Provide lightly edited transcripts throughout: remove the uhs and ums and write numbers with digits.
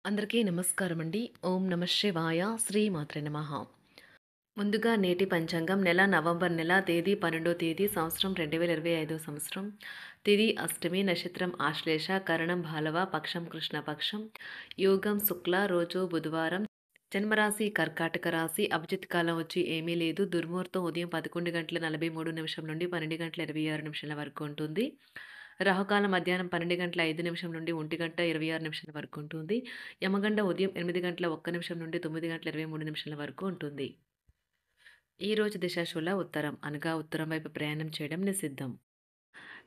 అందరికీ నమస్కారం అండి. ఓం నమ శివాయ. శ్రీమాత్రే నమః. ముందుగా నేటి పంచాంగం నెల నవంబర్ నెల తేదీ 12వ తేదీ సంవత్సరం 2025 సంవత్సరం. తిథి అష్టమి, నక్షత్రం ఆశ్లేష, కరణం భాలవ, పక్షం కృష్ణపక్షం, యోగం శుక్ల, రోజు బుధవారం. జన్మరాశి కర్కాటక రాశి. అభిజిత్ కాలం వచ్చి ఏమీ లేదు. దుర్ముహూర్తం ఉదయం 11:43 నుండి 12:26 వరకు ఉంటుంది. రాహుకాలం మధ్యాహ్నం 12:05 నుండి 1:26 వరకు ఉంటుంది. యమగండ ఉదయం 8:01 నుండి 9:23 వరకు ఉంటుంది. ఈ రోజు దిశాశూల ఉత్తరం అనగా ఉత్తరం వైపు ప్రయాణం చేయడం నిషిద్ధం.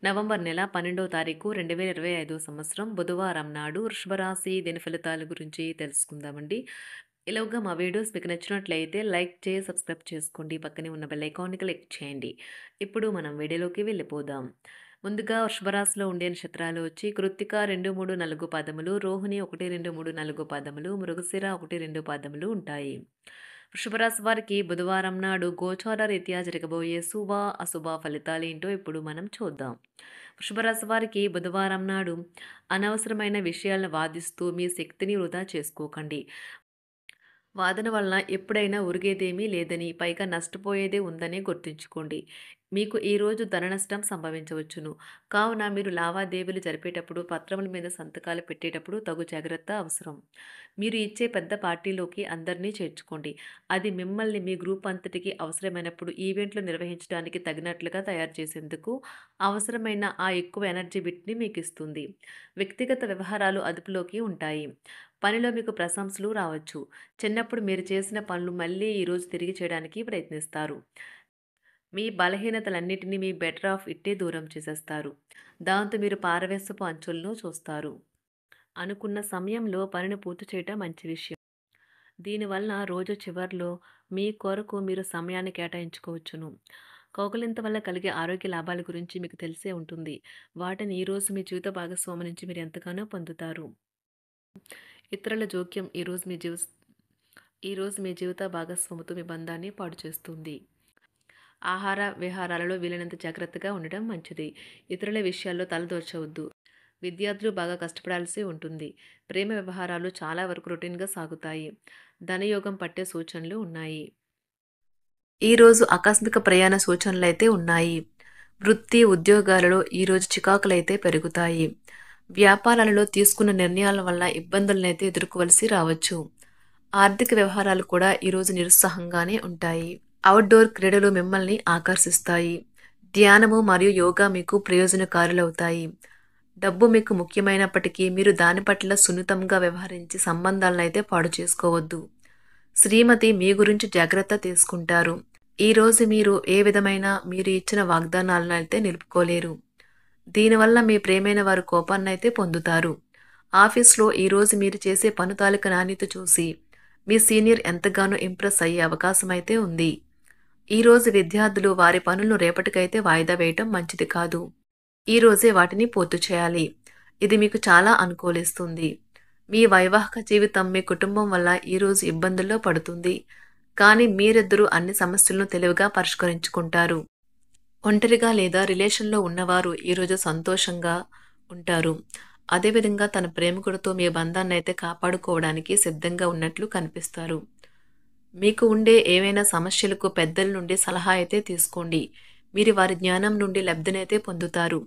నవంబర్ నెల 12వ తారీఖు 2025 సంవత్సరం బుధవారం నాడు వృషభరాశి దిన ఫలితాల గురించి తెలుసుకుందామండి. ఇలాగా మా వీడియోస్ మీకు నచ్చినట్లయితే లైక్ చేసి సబ్స్క్రైబ్ చేసుకోండి. పక్కనే ఉన్న బెల్ ఐకాన్ని క్లిక్ చేయండి. ఇప్పుడు మనం వీడియోలోకి వెళ్ళిపోదాం. ముందుగా వృషభరాశిలో ఉండే నక్షత్రాలు వచ్చి కృత్తిక 2, 3, 4 పాదములు, రోహిణి 1, 2, 3, 4 పాదములు, మృగశిర 1, 2 పాదములు ఉంటాయి. వృషభరాశి వారికి బుధవారం నాడు గోచార రీత్యా జరగబోయే శుభ అశుభ ఫలితాలు ఏంటో ఇప్పుడు మనం చూద్దాం. వృషభరాశి వారికి బుధవారం నాడు అనవసరమైన విషయాలను వాదిస్తూ మీ శక్తిని వృధా చేసుకోకండి. వాదన వలన ఎప్పుడైనా ఒరిగేదేమీ లేదని, పైగా నష్టపోయేదే ఉందని గుర్తుంచుకోండి. మీకు ఈరోజు ధన నష్టం సంభవించవచ్చును. కావున మీరు లావాదేవీలు జరిపేటప్పుడు, పత్రముల మీద సంతకాలు పెట్టేటప్పుడు తగు జాగ్రత్త అవసరం. మీరు ఇచ్చే పెద్ద పార్టీలోకి అందరినీ చేర్చుకోండి. అది మిమ్మల్ని మీ గ్రూప్ అంతటికి అవసరమైనప్పుడు ఈవెంట్లు నిర్వహించడానికి తగినట్లుగా తయారు చేసేందుకు అవసరమైన ఆ ఎక్కువ ఎనర్జీ బిట్ని మీకు ఇస్తుంది. వ్యక్తిగత వ్యవహారాలు అదుపులోకి ఉంటాయి. పనిలో మీకు ప్రశంసలు రావచ్చు. చిన్నప్పుడు మీరు చేసిన పనులు మళ్ళీ ఈరోజు తిరిగి చేయడానికి ప్రయత్నిస్తారు. మీ బలహీనతలన్నిటినీ మీ బెటర్ ఆఫ్ ఇట్టే దూరం చేసేస్తారు. దాంతో మీరు పారవేశపు అంచులను చూస్తారు. అనుకున్న సమయంలో పనిని పూర్తి చేయటం మంచి విషయం. దీనివల్ల రోజు చివర్లో మీ కొరకు మీరు సమయాన్ని కేటాయించుకోవచ్చును. కౌగిలింత వల్ల కలిగే ఆరోగ్య లాభాల గురించి మీకు తెలిసే ఉంటుంది. వాటిని ఈరోజు మీ జీవిత భాగస్వామి నుంచి మీరు ఎంతగానో పొందుతారు. ఇతరుల జోక్యం ఈరోజు మీ జీవిత భాగస్వామితో మీ బంధాన్ని పాడు చేస్తుంది. ఆహార విహారాలలో వీలైనంత జాగ్రత్తగా ఉండడం మంచిది. ఇతరుల విషయాల్లో తలదూర్చవద్దు. విద్యార్థులు బాగా కష్టపడాల్సి ఉంటుంది. ప్రేమ వ్యవహారాలు చాలా వరకు రొటీన్గా సాగుతాయి. ధనయోగం పట్టే సూచనలు ఉన్నాయి. ఈరోజు ఆకస్మిక ప్రయాణ సూచనలైతే ఉన్నాయి. వృత్తి ఉద్యోగాలలో ఈరోజు చికాకులైతే పెరుగుతాయి. వ్యాపారాలలో తీసుకున్న నిర్ణయాల వల్ల ఇబ్బందులనైతే ఎదుర్కోవలసి రావచ్చు. ఆర్థిక వ్యవహారాలు కూడా ఈరోజు నిరుత్సాహంగానే ఉంటాయి. అవుట్డోర్ క్రీడలు మిమ్మల్ని ఆకర్షిస్తాయి. ధ్యానము మరియు యోగా మీకు ప్రయోజనకారులవుతాయి. డబ్బు మీకు ముఖ్యమైనప్పటికీ మీరు దాని పట్ల సున్నితంగా వ్యవహరించి సంబంధాలనైతే పాడు చేసుకోవద్దు. శ్రీమతి మీ గురించి జాగ్రత్త తీసుకుంటారు. ఈరోజు మీరు ఏ విధమైన మీరు ఇచ్చిన వాగ్దానాలను అయితే నిలుపుకోలేరు. దీనివల్ల మీ ప్రేమైన వారు కోపాన్నైతే పొందుతారు. ఆఫీస్లో ఈరోజు మీరు చేసే పను తాలూకు నాణ్యత చూసి మీ సీనియర్ ఎంతగానో ఇంప్రెస్ అయ్యే అవకాశం అయితే ఉంది. ఈరోజు విద్యార్థులు వారి పనులను రేపటికైతే వాయిదా వేయటం మంచిది కాదు. ఈరోజే వాటిని పూర్తి చేయాలి. ఇది మీకు చాలా అనుకూలిస్తుంది. మీ వైవాహిక జీవితం మీ కుటుంబం వల్ల ఈరోజు ఇబ్బందుల్లో పడుతుంది. కానీ మీరిద్దరూ అన్ని సమస్యలను తెలివిగా పరిష్కరించుకుంటారు. ఒంటరిగా లేదా రిలేషన్లో ఉన్నవారు ఈరోజు సంతోషంగా ఉంటారు. అదేవిధంగా తన ప్రేమికుడితో మీ బంధాన్ని అయితే కాపాడుకోవడానికి సిద్ధంగా ఉన్నట్లు కనిపిస్తారు. మీకు ఉండే ఏవైనా సమస్యలకు పెద్దల నుండి సలహా అయితే తీసుకోండి. మీరు వారి జ్ఞానం నుండి లబ్ధినైతే పొందుతారు.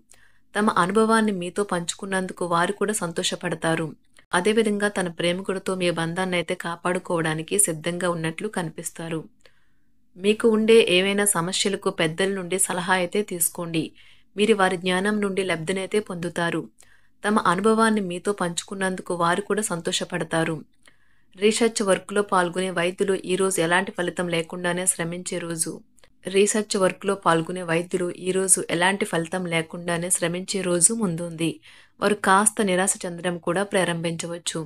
తమ అనుభవాన్ని మీతో పంచుకున్నందుకు వారు కూడా సంతోషపడతారు. అదేవిధంగా తన ప్రేమికుడితో మీ బంధాన్ని అయితే కాపాడుకోవడానికి సిద్ధంగా ఉన్నట్లు కనిపిస్తారు. మీకు ఉండే ఏవైనా సమస్యలకు పెద్దల నుండి సలహా అయితే తీసుకోండి. మీరు వారి జ్ఞానం నుండి లబ్ధినైతే పొందుతారు. తమ అనుభవాన్ని మీతో పంచుకున్నందుకు వారు కూడా సంతోషపడతారు. రీసెర్చ్ వర్క్లో పాల్గొనే వైద్యులు ఈరోజు ఎలాంటి ఫలితం లేకుండానే శ్రమించే రోజు. ఈరోజు ఎలాంటి ఫలితం లేకుండానే శ్రమించే రోజు ముందుంది. వారు కాస్త నిరాశ చెందడం కూడా ప్రారంభించవచ్చు.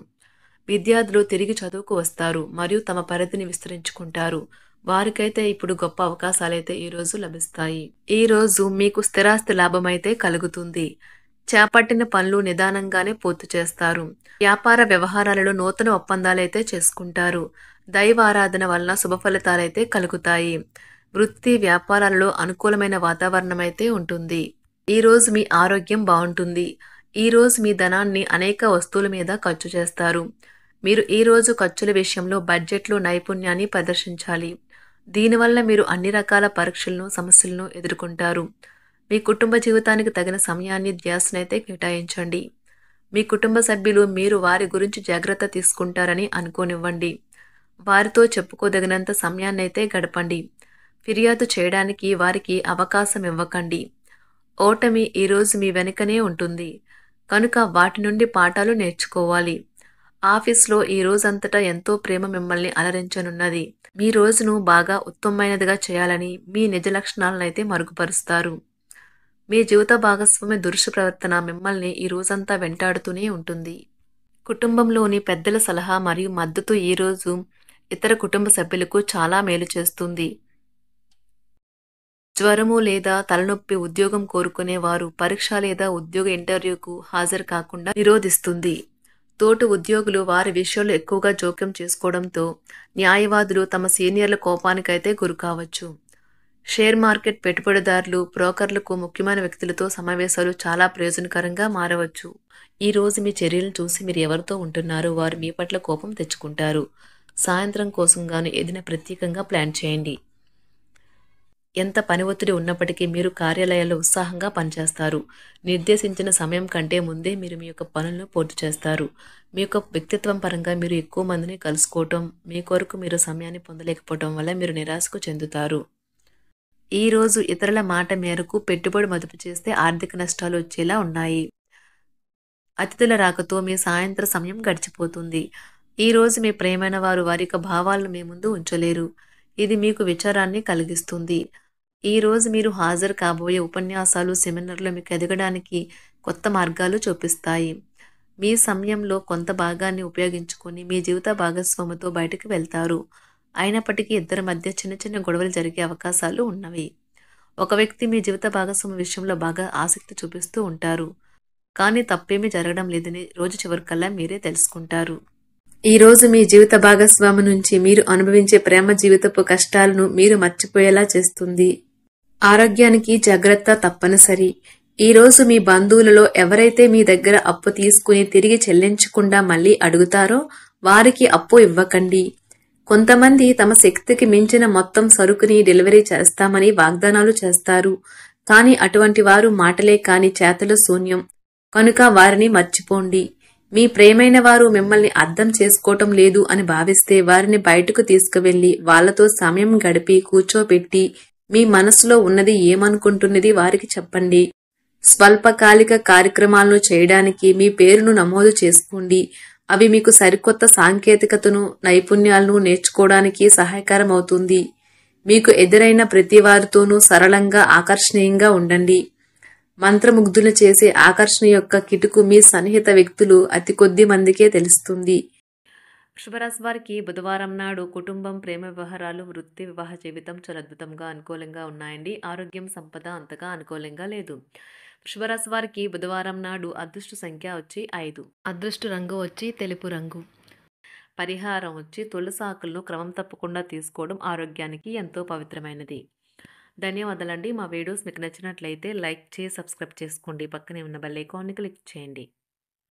విద్యార్థులు తిరిగి చదువుకు వస్తారు మరియు తమ పరిధిని విస్తరించుకుంటారు. వారికైతే ఇప్పుడు గొప్ప అవకాశాలైతే ఈరోజు లభిస్తాయి. ఈరోజు మీకు స్థిరాస్తి లాభమైతే కలుగుతుంది. చేపట్టిన పనులు నిదానంగానే పూర్తి చేస్తారు. వ్యాపార వ్యవహారాలలో నూతన ఒప్పందాలైతే చేసుకుంటారు. దైవారాధన వలన శుభ ఫలితాలైతే కలుగుతాయి. వృత్తి వ్యాపారాలలో అనుకూలమైన వాతావరణం అయితే ఉంటుంది. ఈరోజు మీ ఆరోగ్యం బాగుంటుంది. ఈరోజు మీ ధనాన్ని అనేక వస్తువుల మీద ఖర్చు చేస్తారు. మీరు ఈరోజు ఖర్చుల విషయంలో బడ్జెట్లో నైపుణ్యాన్ని ప్రదర్శించాలి. దీనివల్ల మీరు అన్ని రకాల పరీక్షలను, సమస్యలను ఎదుర్కొంటారు. మీ కుటుంబ జీవితానికి తగిన సమయాన్ని, ధ్యాసనైతే కేటాయించండి. మీ కుటుంబ సభ్యులు మీరు వారి గురించి జాగ్రత్త తీసుకుంటారని అనుకోనివ్వండి. వారితో చెప్పుకోదగినంత సమయాన్నైతే గడపండి. ఫిర్యాదు చేయడానికి వారికి అవకాశం ఇవ్వకండి. ఓటమి ఈరోజు మీ వెనుకనే ఉంటుంది. కనుక వాటి నుండి పాఠాలు నేర్చుకోవాలి. ఆఫీస్‌లో ఈ రోజంతటా ఎంతో ప్రేమ మిమ్మల్ని అలరించనున్నది. మీ రోజును బాగా ఉత్తమమైనదిగా చేయాలని మీ నిజ లక్షణాలనైతే మరుగుపరుస్తారు. మీ జీవిత భాగస్వామి దురుసు ప్రవర్తన మిమ్మల్ని ఈ రోజంతా వెంటాడుతూనే ఉంటుంది. కుటుంబంలోని పెద్దల సలహా మరియు మద్దతు ఈరోజు ఇతర కుటుంబ సభ్యులకు చాలా మేలు చేస్తుంది. జ్వరము లేదా తలనొప్పి ఉద్యోగం కోరుకునేవారు పరీక్ష లేదా ఉద్యోగ ఇంటర్వ్యూకు హాజరు కాకుండా నిరోధిస్తుంది. తోటి ఉద్యోగులు వారి విషయంలో ఎక్కువగా జోక్యం చేసుకోవడంతో న్యాయవాదులు తమ సీనియర్ల కోపానికైతే గురికావచ్చు. షేర్ మార్కెట్ పెట్టుబడిదారులు, బ్రోకర్లకు ముఖ్యమైన వ్యక్తులతో సమావేశాలు చాలా ప్రయోజనకరంగా మారవచ్చు. ఈ రోజు మీ చర్యలను చూసి మీరు ఎవరితో ఉంటున్నారో వారు మీ పట్ల కోపం తెచ్చుకుంటారు. సాయంత్రం కోసం గాను ఏదైనా ప్రత్యేకంగా ప్లాన్ చేయండి. ఎంత పని ఒత్తిడి ఉన్నప్పటికీ మీరు కార్యాలయాల్లో ఉత్సాహంగా పనిచేస్తారు. నిర్దేశించిన సమయం కంటే ముందే మీరు మీ యొక్క పనులను పూర్తి చేస్తారు. మీ యొక్క వ్యక్తిత్వం పరంగా మీరు ఎక్కువ మందిని కలుసుకోవటం, మీ కొరకు మీరు సమయాన్ని పొందలేకపోవటం వల్ల మీరు నిరాశకు చెందుతారు. ఈరోజు ఇతరుల మాట మేరకు పెట్టుబడి మదుపు చేస్తే ఆర్థిక నష్టాలు వచ్చేలా ఉన్నాయి. అతిథుల రాకతో మీ సాయంత్ర సమయం గడిచిపోతుంది. ఈరోజు మీ ప్రియమైన వారు వారి యొక్క భావాలను మీ ముందు ఉంచలేరు. ఇది మీకు విచారాన్ని కలిగిస్తుంది. ఈరోజు మీరు హాజరు కాబోయే ఉపన్యాసాలు, సెమినార్లు మీకు ఎదగడానికి కొత్త మార్గాలు చూపిస్తాయి. మీ సమయంలో కొంత భాగాన్ని ఉపయోగించుకొని మీ జీవిత భాగస్వామితో బయటకు వెళ్తారు. అయినప్పటికీ ఇద్దరి మధ్య చిన్న చిన్న గొడవలు జరిగే అవకాశాలు ఉన్నవి. ఒక వ్యక్తి మీ జీవిత భాగస్వామి విషయంలో బాగా ఆసక్తి చూపిస్తూ ఉంటారు. కానీ తప్పేమీ జరగడం లేదని రోజు చివరికల్లా మీరే తెలుసుకుంటారు. ఈరోజు మీ జీవిత భాగస్వామి నుంచి మీరు అనుభవించే ప్రేమ జీవితపు కష్టాలను మీరు మర్చిపోయేలా చేస్తుంది. ఆరోగ్యానికి జాగ్రత్త తప్పనిసరి. ఈరోజు మీ బంధువులలో ఎవరైతే మీ దగ్గర అప్పు తీసుకుని తిరిగి చెల్లించకుండా మళ్ళీ అడుగుతారో వారికి అప్పు ఇవ్వకండి. కొంతమంది తమ శక్తికి మించిన మొత్తం సరుకుని డెలివరీ చేస్తామని వాగ్దానాలు చేస్తారు. కానీ అటువంటి వారు మాటలే కాని చేతలు శూన్యం. కనుక వారిని మర్చిపోండి. మీ ప్రియమైన వారు మిమ్మల్ని అర్థం చేసుకోవటం లేదు అని భావిస్తే వారిని బయటకు తీసుకువెళ్లి వాళ్లతో సమయం గడిపి కూర్చోబెట్టి మీ మనసులో ఉన్నది ఏమనుకుంటున్నది వారికి చెప్పండి. స్వల్పకాలిక కార్యక్రమాలను చేయడానికి మీ పేరును నమోదు చేసుకోండి. అవి మీకు సరికొత్త సాంకేతికతను, నైపుణ్యాలను నేర్చుకోవడానికి సహాయకరం అవుతుంది. మీకు ఎదురైన ప్రతి వారితోనూ సరళంగా, ఆకర్షణీయంగా ఉండండి. మంత్రముగ్ధులు చేసే ఆకర్షణ యొక్క కిటుకు మీ సన్నిహిత వ్యక్తులు అతి కొద్ది మందికే తెలుస్తుంది. వృషభరాశి వారికి బుధవారం నాడు కుటుంబం, ప్రేమ వ్యవహారాలు, వృత్తి, వివాహ జీవితం చాలా అద్భుతంగా అనుకూలంగా ఉన్నాయండి. ఆరోగ్యం, సంపద అంతగా అనుకూలంగా లేదు. వృషభరాశి వారికి బుధవారం నాడు అదృష్ట సంఖ్య వచ్చి 5. అదృష్ట రంగు వచ్చి తెలుపు రంగు. పరిహారం వచ్చి తులసాకులను క్రమం తప్పకుండా తీసుకోవడం ఆరోగ్యానికి ఎంతో పవిత్రమైనది. ధన్యవాదాలండి. మా వీడియోస్ మీకు నచ్చినట్లయితే లైక్ చేసి సబ్స్క్రైబ్ చేసుకోండి. పక్కనే ఉన్న బెల్ ఐకాన్ని క్లిక్ చేయండి.